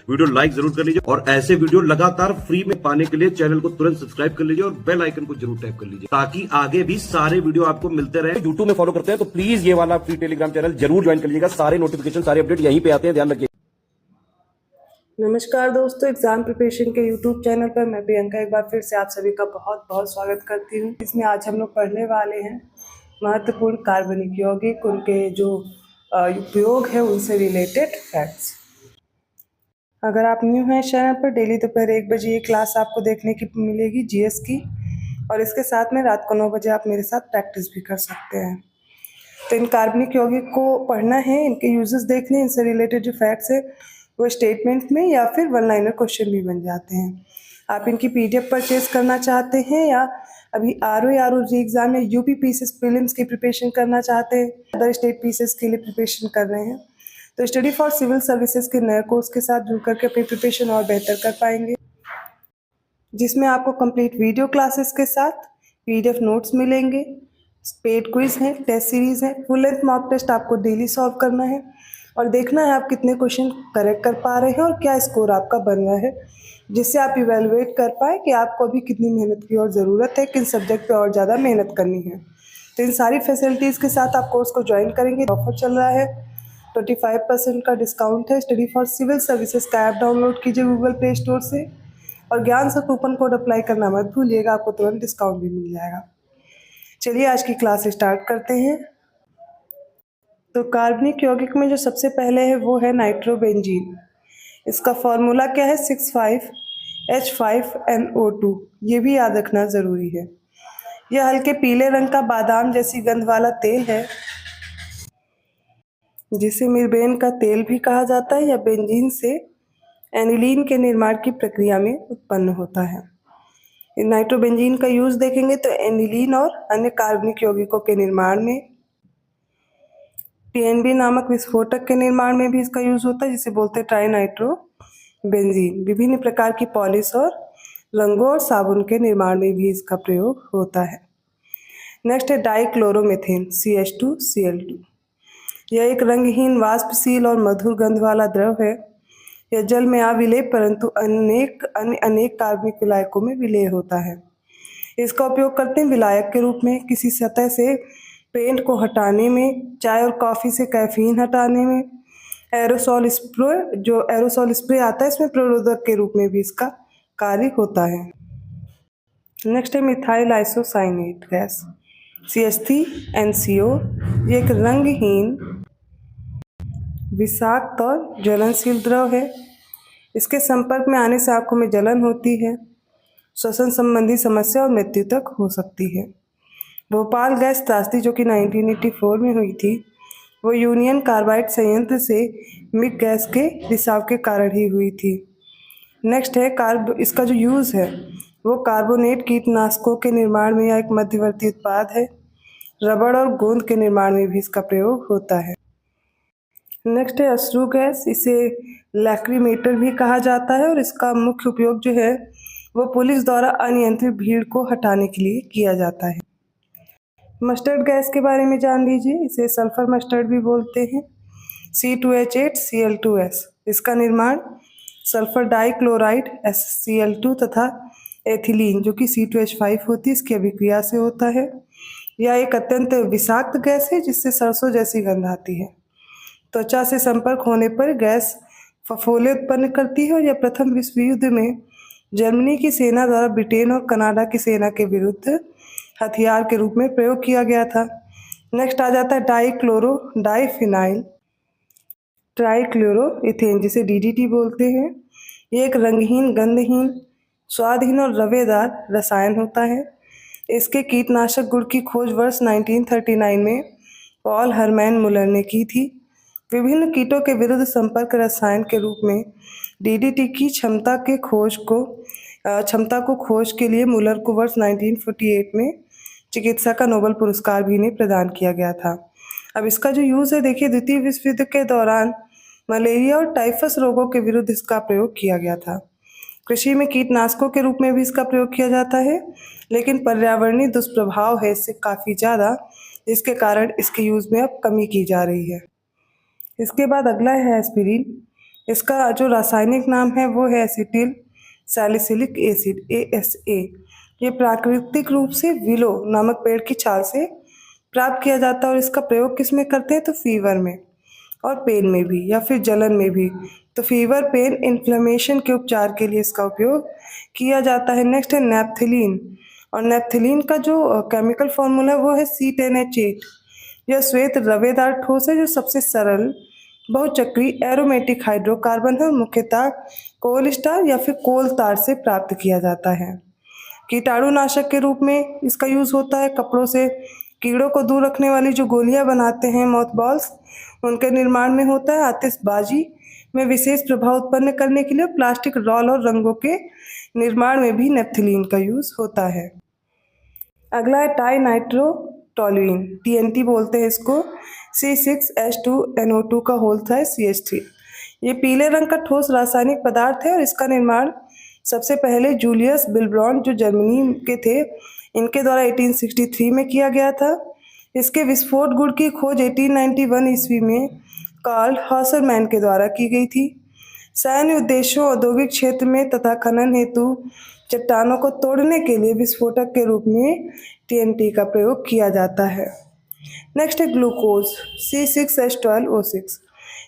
Video like जरूर कर लीजिए और ऐसे वीडियो लगातार फ्री में पाने के लिए चैनल को तुरंत सब्सक्राइब कर लीजिए और बेल आइकन को जरूर टैप कर लीजिए ताकि आगे भी सारे वीडियो आपको मिलते रहे। यूट्यूब में फॉलो करते हैं तो प्लीज ये वाला फ्री टेलीग्राम चैनल जरूर ज्वाइन कर लीजिएगा। सारे नोटिफिकेशन सारे अपडेट यहीं पे आते हैं, ध्यान रखिए। नमस्कार दोस्तों, एग्जाम प्रिपरेशन के यूट्यूब चैनल पर मैं प्रियंका एक बार फिर से आप सभी का बहुत बहुत स्वागत करती हूँ। इसमें आज हम लोग पढ़ने वाले हैं महत्वपूर्ण कार्बनिक यौगिक, उनके जो उपयोग है उनसे रिलेटेड फैक्ट्स। अगर आप न्यू हैं चैनल पर, डेली दोपहर 1 बजे ये क्लास आपको देखने की मिलेगी जीएस की, और इसके साथ में रात को 9 बजे आप मेरे साथ प्रैक्टिस भी कर सकते हैं। तो इन कार्बनिक यौगिक को पढ़ना है, इनके यूजेस देखने, इनसे रिलेटेड जो फैक्ट्स है वो स्टेटमेंट में या फिर वन लाइनर क्वेश्चन भी बन जाते हैं। आप इनकी पीडीएफ परचेज करना चाहते हैं या अभी आरओ री एग्जाम या यूपी पीसीएस प्रीलिम्स की प्रिपरेशन करना चाहते हैं, अदर स्टेट पीसीएस के लिए प्रिपरेशन कर रहे हैं, तो स्टडी फॉर सिविल सर्विसेज के नए कोर्स के साथ जुड़ करके अपनी प्रिपरेशन और बेहतर कर पाएंगे, जिसमें आपको कंप्लीट वीडियो क्लासेस के साथ पीडीएफ नोट्स मिलेंगे, पेड क्विज है, टेस्ट सीरीज है, फुल लेंथ मॉक टेस्ट आपको डेली सॉल्व करना है और देखना है आप कितने क्वेश्चन करेक्ट कर पा रहे हैं और क्या स्कोर आपका बन रहा है, जिससे आप इवेलुएट कर पाए कि आपको अभी कितनी मेहनत की और ज़रूरत है, किन सब्जेक्ट पे और ज़्यादा मेहनत करनी है। तो इन सारी फैसिलिटीज़ के साथ आप कोर्स को ज्वाइन करेंगे। ऑफर चल रहा है, 25% का डिस्काउंट है। स्टडी फॉर सिविल सर्विसेज का ऐप डाउनलोड कीजिए गूगल प्ले स्टोर से और ज्ञान से कूपन कोड अप्लाई करना मत भूलिएगा, आपको तुरंत डिस्काउंट भी मिल जाएगा। चलिए आज की क्लास स्टार्ट करते हैं। तो कार्बनिक यौगिक में जो सबसे पहले है वो है नाइट्रोबेंजीन। इसका फॉर्मूला क्या है? 6,5H5NO2। ये भी याद रखना ज़रूरी है। यह हल्के पीले रंग का बादाम जैसी गंध वाला तेल है, जिसे मिर्बेन का तेल भी कहा जाता है, या बेंजीन से एनिलीन के निर्माण की प्रक्रिया में उत्पन्न होता है। नाइट्रोबेंजीन का यूज़ देखेंगे तो एनिलीन और अन्य कार्बनिक यौगिकों के निर्माण में, टीएनबी नामक विस्फोटक के निर्माण में भी इसका यूज होता है, जिसे बोलते हैं ट्राई नाइट्रोबेंजीन। विभिन्न प्रकार की पॉलिश और रंगों और साबुन के निर्माण में भी इसका प्रयोग होता है। नेक्स्ट है डाइक्लोरोमेथेन CH2Cl2। यह एक रंगहीन, वाष्पशील और मधुर गंध वाला द्रव है। यह जल में अविलेय परंतु अनेक कार्बनिक विलायकों में विलेय होता है। इसका उपयोग करते हैं विलायक के रूप में, किसी सतह से पेंट को हटाने में, चाय और कॉफ़ी से कैफीन हटाने में, एरोसॉल स्प्रे आता है, इसमें प्ररोधक के रूप में भी इसका कार्य होता है। नेक्स्ट है मिथाइल आइसोसाइनेट गैस CH3NCO। ये एक रंगहीन, विषाक्त और ज्वलनशील द्रव है। इसके संपर्क में आने से आंखों में जलन होती है, श्वसन संबंधी समस्या और मृत्यु तक हो सकती है। भोपाल गैस त्रासदी जो कि 1984 में हुई थी, वो यूनियन कार्बाइड संयंत्र से मिग गैस के रिसाव के कारण ही हुई थी। नेक्स्ट है इसका जो यूज़ है वो कार्बोनेट कीटनाशकों के निर्माण में या एक मध्यवर्ती उत्पाद है। रबड़ और गोंद के निर्माण में भी इसका प्रयोग होता है। नेक्स्ट है अश्रु गैस। इसे लैक्रीमेटर भी कहा जाता है और इसका मुख्य उपयोग जो है वो पुलिस द्वारा अनियंत्रित भीड़ को हटाने के लिए किया जाता है। मस्टर्ड गैस के बारे में जान लीजिए। इसे सल्फर मस्टर्ड भी बोलते हैं, C2H8Cl2S। इसका निर्माण सल्फर डाइक्लोराइड SCl2 तथा एथिलीन जो कि C2H5 होती है, इसकी अभिक्रिया से होता है। यह एक अत्यंत विषाक्त गैस है जिससे सरसों जैसी गंध आती है। त्वचा से संपर्क होने पर गैस फफोले उत्पन्न करती है और यह प्रथम विश्व युद्ध में जर्मनी की सेना द्वारा ब्रिटेन और कनाडा की सेना के विरुद्ध हथियार के रूप में प्रयोग किया गया था। नेक्स्ट आ जाता है डाइफिनाइल ट्राइक्लोरोइथेन, जिसे DDT बोलते हैं। ये एक रंगहीन, गंधहीन, स्वादहीन और रवेदार रसायन होता है। इसके कीटनाशक गुण की खोज वर्ष 1939 में पॉल हरमैन मुलर ने की थी। विभिन्न कीटों के विरुद्ध संपर्क रसायन के रूप में DDT की क्षमता को खोज के लिए मुलर को वर्ष 1948 में चिकित्सा का नोबेल पुरस्कार भी इन्हें प्रदान किया गया था। अब इसका जो यूज़ है देखिए, द्वितीय विश्व युद्ध के दौरान मलेरिया और टाइफस रोगों के विरुद्ध इसका प्रयोग किया गया था। कृषि में कीटनाशकों के रूप में भी इसका प्रयोग किया जाता है, लेकिन पर्यावरणीय दुष्प्रभाव है इससे काफ़ी ज़्यादा, जिसके कारण इसके यूज़ में अब कमी की जा रही है। इसके बाद अगला है एस्पिरिन। इसका जो रासायनिक नाम है वो है एसिटिल सैलिसिलिक एसिड ASA। ये प्राकृतिक रूप से विलो नामक पेड़ की छाल से प्राप्त किया जाता है और इसका प्रयोग किस में करते हैं तो फीवर में और पेन में भी या फिर जलन में भी। तो फीवर, पेन, इन्फ्लेमेशन के उपचार के लिए इसका उपयोग किया जाता है। नेक्स्ट है नेप्थलीन, और नेप्थलीन का जो केमिकल फॉर्मूला है वो है C10H8। यह श्वेत रवेदार ठोस है जो सबसे सरल बहुचक्रीय एरोमेटिक हाइड्रोकार्बन है और मुख्यतः कोल स्टार या फिर कोल तार से प्राप्त किया जाता है। कीटाणुनाशक के रूप में इसका यूज होता है। कपड़ों से कीड़ों को दूर रखने वाली जो गोलियां बनाते हैं मॉथ बॉल्स, उनके निर्माण में होता है। आतिशबाजी में विशेष प्रभाव उत्पन्न करने के लिए प्लास्टिक रोल और रंगों के निर्माण में भी नेप्थलीन का यूज होता है। अगला है टाई नाइट्रोटोलुइन, TNT बोलते हैं इसको। C6H2NO2 का होल्थ है CH3। ये पीले रंग का ठोस रासायनिक पदार्थ है और इसका निर्माण सबसे पहले जूलियस बिल्ब्रॉन्ट जो जर्मनी के थे, इनके द्वारा 1863 में किया गया था। इसके विस्फोट गुण की खोज 1891 ईस्वी में कार्ल हॉसरमैन के द्वारा की गई थी। सैन्य उद्देश्यों, औद्योगिक क्षेत्र में तथा खनन हेतु चट्टानों को तोड़ने के लिए विस्फोटक के रूप में TNT का प्रयोग किया जाता है। नेक्स्ट है ग्लूकोज, C6H12O6।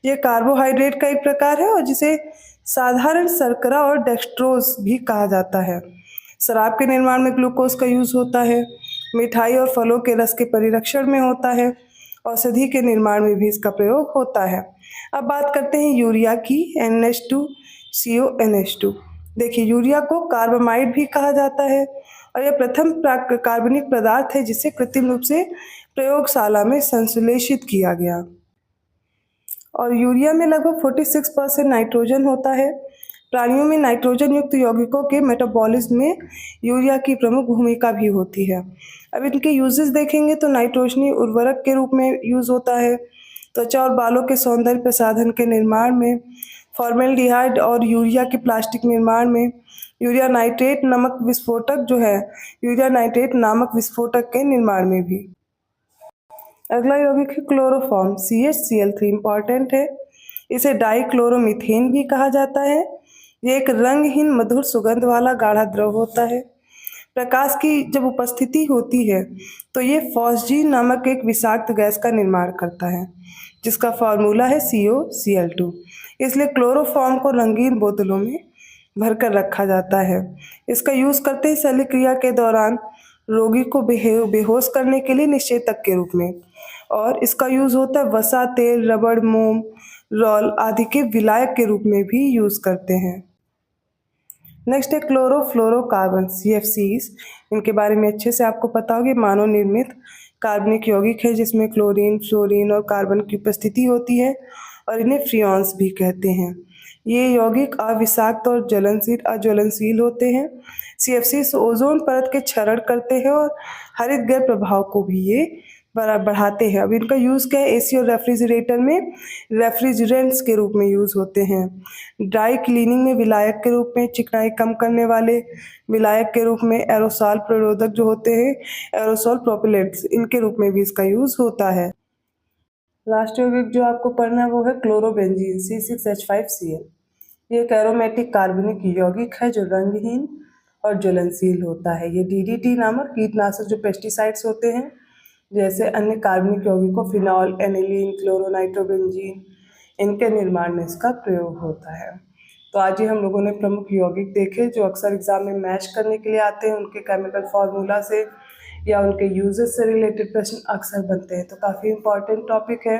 ये कार्बोहाइड्रेट का एक प्रकार है और जिसे साधारण शर्करा और डेक्सट्रोज भी कहा जाता है। शराब के निर्माण में ग्लूकोज का यूज होता है। मिठाई और फलों के रस के परिरक्षण में होता है। औषधि के निर्माण में भी इसका प्रयोग होता है। अब बात करते हैं यूरिया की, NH2CONH2। देखिए, यूरिया को कार्बामाइड भी कहा जाता है और यह प्रथम कार्बनिक पदार्थ है जिसे कृत्रिम रूप से प्रयोगशाला में संश्लेषित किया गया। और यूरिया में लगभग 46% नाइट्रोजन होता है। प्राणियों में नाइट्रोजन युक्त यौगिकों के मेटाबॉलिज्म में यूरिया की प्रमुख भूमिका भी होती है। अब इनके यूजेस देखेंगे तो नाइट्रोजनी उर्वरक के रूप में यूज होता है, त्वचा और बालों के सौंदर्य प्रसाधन के निर्माण में, फॉर्मेल्डिहाइड और यूरिया के प्लास्टिक निर्माण में, यूरिया नाइट्रेट नामक विस्फोटक के निर्माण में भी। अगला यौगिक है क्लोरोफॉर्म, CHCl3 इंपॉर्टेंट है। इसे डाइक्लोरोमीथेन भी कहा जाता है। ये एक रंगहीन मधुर सुगंध वाला गाढ़ा द्रव होता है। प्रकाश की जब उपस्थिति होती है तो ये फॉस्जीन नामक एक विषाक्त गैस का निर्माण करता है जिसका फार्मूला है COCl2। इसलिए क्लोरोफॉर्म को रंगीन बोतलों में भरकर रखा जाता है। इसका यूज करते हैं शल्य क्रिया के दौरान रोगी को बेहोश करने के लिए निषेधक के रूप में, और इसका यूज होता है वसा, तेल, रबड़, मोम, रोल आदि के विलायक के रूप में भी यूज करते हैं। नेक्स्ट है क्लोरोफ्लोरोकार्बन, CFCs। इनके बारे में अच्छे से आपको पता होगी। मानव निर्मित कार्बनिक यौगिक है जिसमें क्लोरीन, फ्लोरीन और कार्बन की उपस्थिति होती है और इन्हें फ्रियॉन्स भी कहते हैं। ये यौगिक अविषाक्त और अज्वलनशील होते हैं। CFCs ओजोन परत के क्षरण करते हैं और हरित गैस प्रभाव को भी ये बढ़ाते हैं। अब इनका यूज़ क्या है, AC और रेफ्रिजरेटर में रेफ्रिजरेंट्स के रूप में यूज़ होते हैं। ड्राई क्लीनिंग में विलायक के रूप में, चिकनाई कम करने वाले विलायक के रूप में, एरोसॉल प्रतिरोधक जो होते हैं एरोसॉल प्रोपेलेंट्स, इनके रूप में भी इसका यूज़ होता है। लास्ट यौगिक जो आपको पढ़ना है वो है क्लोरोबेंजीन, C6H5Cl। ये एक एरोमेटिक कार्बनिक यौगिक है जो रंगहीन और ज्वलनशील होता है। ये DDT नामक कीटनाशक जो पेस्टिसाइड्स होते हैं जैसे अन्य कार्बनिक यौगिकों फिनॉल, एनिलीन, क्लोरोनाइट्रोबेंजीन, इनके निर्माण में इसका प्रयोग होता है। तो आज ही हम लोगों ने प्रमुख यौगिक देखे जो अक्सर एग्जाम में मैच करने के लिए आते हैं। उनके केमिकल फार्मूला से या उनके यूजेस से रिलेटेड प्रश्न अक्सर बनते हैं। तो काफ़ी इंपॉर्टेंट टॉपिक है।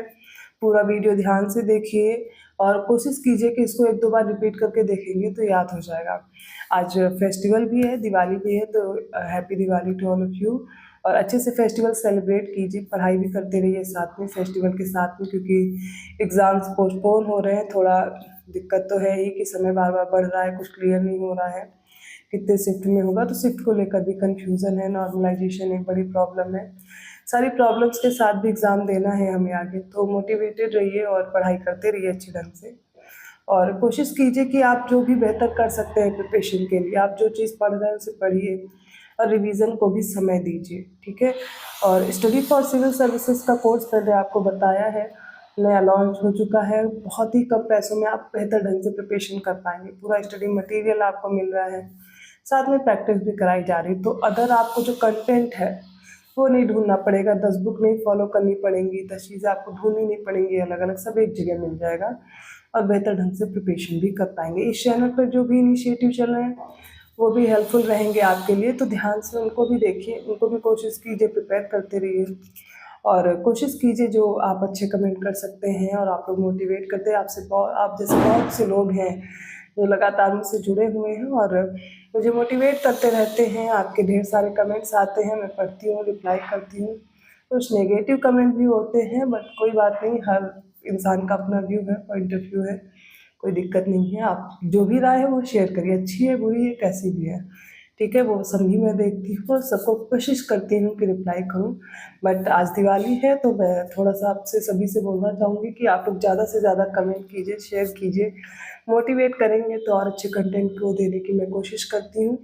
पूरा वीडियो ध्यान से देखिए और कोशिश कीजिए कि इसको 1-2 बार रिपीट करके देखेंगे तो याद हो जाएगा। आज फेस्टिवल भी है, दिवाली भी है, तो happy Diwali to all of you. और अच्छे से फेस्टिवल सेलिब्रेट कीजिए, पढ़ाई भी करते रहिए साथ में फेस्टिवल के साथ में, क्योंकि एग्ज़ाम्स पोस्टपोन हो रहे हैं। थोड़ा दिक्कत तो है ही कि समय बार बार बढ़ रहा है, कुछ क्लियर नहीं हो रहा है कितने शिफ्ट में होगा, तो शिफ्ट को लेकर भी कन्फ्यूज़न है। नॉर्मलाइजेशन एक बड़ी प्रॉब्लम है। सारी प्रॉब्लम्स के साथ भी एग्ज़ाम देना है हमें आगे, तो मोटिवेटेड रहिए और पढ़ाई करते रहिए अच्छे ढंग से। और कोशिश कीजिए कि आप जो भी बेहतर कर सकते हैं प्रिपरेशन के लिए, आप जो चीज़ पढ़ रहे हैं उसे पढ़िए और रिवीजन को भी समय दीजिए, ठीक है। और स्टडी फॉर सिविल सर्विसेज का कोर्स पहले आपको बताया है, नया लॉन्च हो चुका है। बहुत ही कम पैसों में आप बेहतर ढंग से प्रिपरेशन कर पाएंगे। पूरा स्टडी मटेरियल आपको मिल रहा है, साथ में प्रैक्टिस भी कराई जा रही है। तो अगर आपको जो कंटेंट है वो नहीं ढूंढना पड़ेगा, 10 बुक नहीं फॉलो करनी पड़ेंगी, 10 चीज़ें आपको ढूंढनी नहीं पड़ेंगी, अलग अलग सब एक जगह मिल जाएगा और बेहतर ढंग से प्रिपरेशन भी कर पाएंगे। इस चैनल पर जो भी इनिशिएटिव चल रहे हैं वो भी हेल्पफुल रहेंगे आपके लिए, तो ध्यान से उनको भी देखिए, उनको भी कोशिश कीजिए, प्रिपेयर करते रहिए और कोशिश कीजिए जो आप अच्छे कमेंट कर सकते हैं और आप लोग मोटिवेट करते हैं। आप जैसे बहुत से लोग हैं जो लगातार मुझसे जुड़े हुए हैं और मुझे मोटिवेट करते रहते हैं। आपके ढेर सारे कमेंट्स आते हैं, मैं पढ़ती हूँ, रिप्लाई करती हूँ। कुछ नेगेटिव कमेंट भी होते हैं, बट कोई बात नहीं, हर इंसान का अपना व्यू है, पॉइंट ऑफ व्यू है, कोई दिक्कत नहीं है। आप जो भी राय है वो शेयर करिए, अच्छी है, बुरी है, कैसी भी है, ठीक है, वो सभी मैं देखती हूँ और सबको कोशिश करती हूँ कि रिप्लाई करूँ। बट आज दिवाली है तो मैं थोड़ा सा आपसे सभी से बोलना चाहूँगी कि आप लोग ज़्यादा से ज़्यादा कमेंट कीजिए, शेयर कीजिए। मोटिवेट करेंगे तो और अच्छे कंटेंट को देने की मैं कोशिश करती हूँ।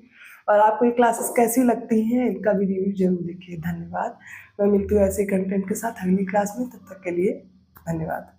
और आपको ये क्लासेस कैसी लगती हैं इनका भी रिव्यू जरूर देखिए। धन्यवाद। मैं मिलती हूँ ऐसे कंटेंट के साथ अगली क्लास में, तब तक के लिए धन्यवाद।